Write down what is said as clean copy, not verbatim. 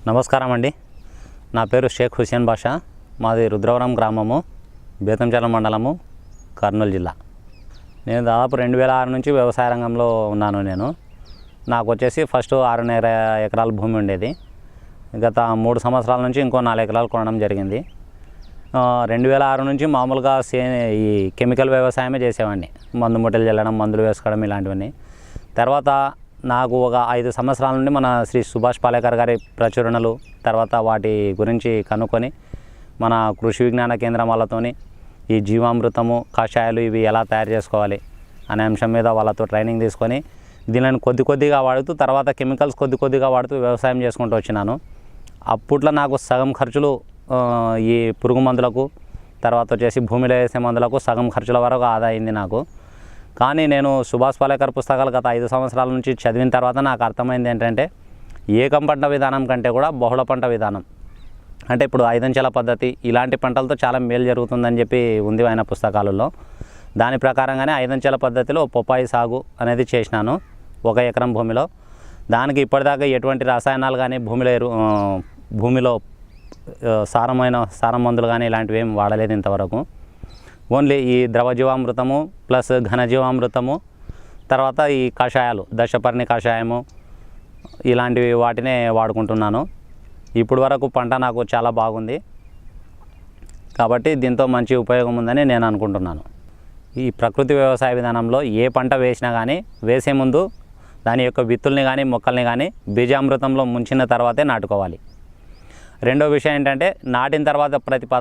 నమస్కారం అండి. నా పేరు షేక్ హుసేన్ బాషా. మాది రుద్రవరం గ్రామము, బేతంచెర్ల మండలము, కర్నూలు జిల్లా. నేను దాదాపు 2006 నుంచి వ్యవసాయ రంగంలో ఉన్నాను. నాకు వచ్చేసి ఫస్ట్ 6.5 ఎకరాల భూమి ఉండేది. గత 3 సంవత్సరాల నుంచి ఇంకో 4 ఎకరాలు కొనడం జరిగింది. 2006 నుంచి మామూలుగా ఈ కెమికల్ వ్యవసాయమే చేసేవాడిని. మందు ముట్టలు చల్లడం, మందులు వేసుకోవడం ఇలాంటివన్నీ. తర్వాత నాకు ఒక 5 సంవత్సరాల నుండి మన శ్రీ సుభాష్ పాలేకర్ గారి ప్రచురణలు, తర్వాత వాటి గురించి కనుక్కొని మన కృషి విజ్ఞాన కేంద్రం వాళ్ళతోని ఈ జీవామృతము, కషాయాలు ఇవి ఎలా తయారు చేసుకోవాలి అనే అంశం మీద వాళ్ళతో ట్రైనింగ్ తీసుకొని దీనిని కొద్దిగా వాడుతూ, తర్వాత కెమికల్స్ కొద్దిగా వాడుతూ వ్యవసాయం చేసుకుంటూ వచ్చినాను. అప్పట్లో నాకు సగం ఖర్చులు ఈ పురుగు మందులకు, తర్వాత వచ్చేసి భూమిలో వేసే మందులకు సగం ఖర్చుల వరకు ఆదా అయింది నాకు. కానీ నేను సుభాష్ పాలేకర్ పుస్తకాలు గత 5 సంవత్సరాల నుంచి చదివిన తర్వాత నాకు అర్థమైంది ఏంటంటే, ఏకం పంట విధానం కంటే కూడా బహుళ పంట విధానం, అంటే ఇప్పుడు 5 అంచెల పద్ధతి, ఇలాంటి పంటలతో చాలా మేలు జరుగుతుందని చెప్పి ఉంది ఆయన పుస్తకాలలో. దాని ప్రకారంగానే 5 అంచెల పద్ధతిలో పొప్పాయి సాగు అనేది చేసినాను 1 ఎకరం భూమిలో. దానికి ఇప్పటిదాకా ఎటువంటి రసాయనాలు కానీ భూమిలో సారం మందులు కానీ ఇలాంటివి ఏం వాడలేదు ఇంతవరకు. ఓన్లీ ఈ ద్రవజీవామృతము ప్లస్ ఘనజీవామృతము, తర్వాత ఈ కషాయాలు, దశపర్ణి కషాయము ఇలాంటివి వాటినే వాడుకుంటున్నాను. ఇప్పుడు వరకు పంట నాకు చాలా బాగుంది కాబట్టి దీంతో మంచి ఉపయోగం ఉందని నేను అనుకుంటున్నాను. ఈ ప్రకృతి వ్యవసాయ విధానంలో ఏ పంట వేసినా కానీ వేసే ముందు దాని యొక్క విత్తుల్ని కానీ మొక్కల్ని కానీ బీజామృతంలో ముంచిన తర్వాతే నాటుకోవాలి. రెండో విషయం ఏంటంటే, నాటిన తర్వాత ప్రతి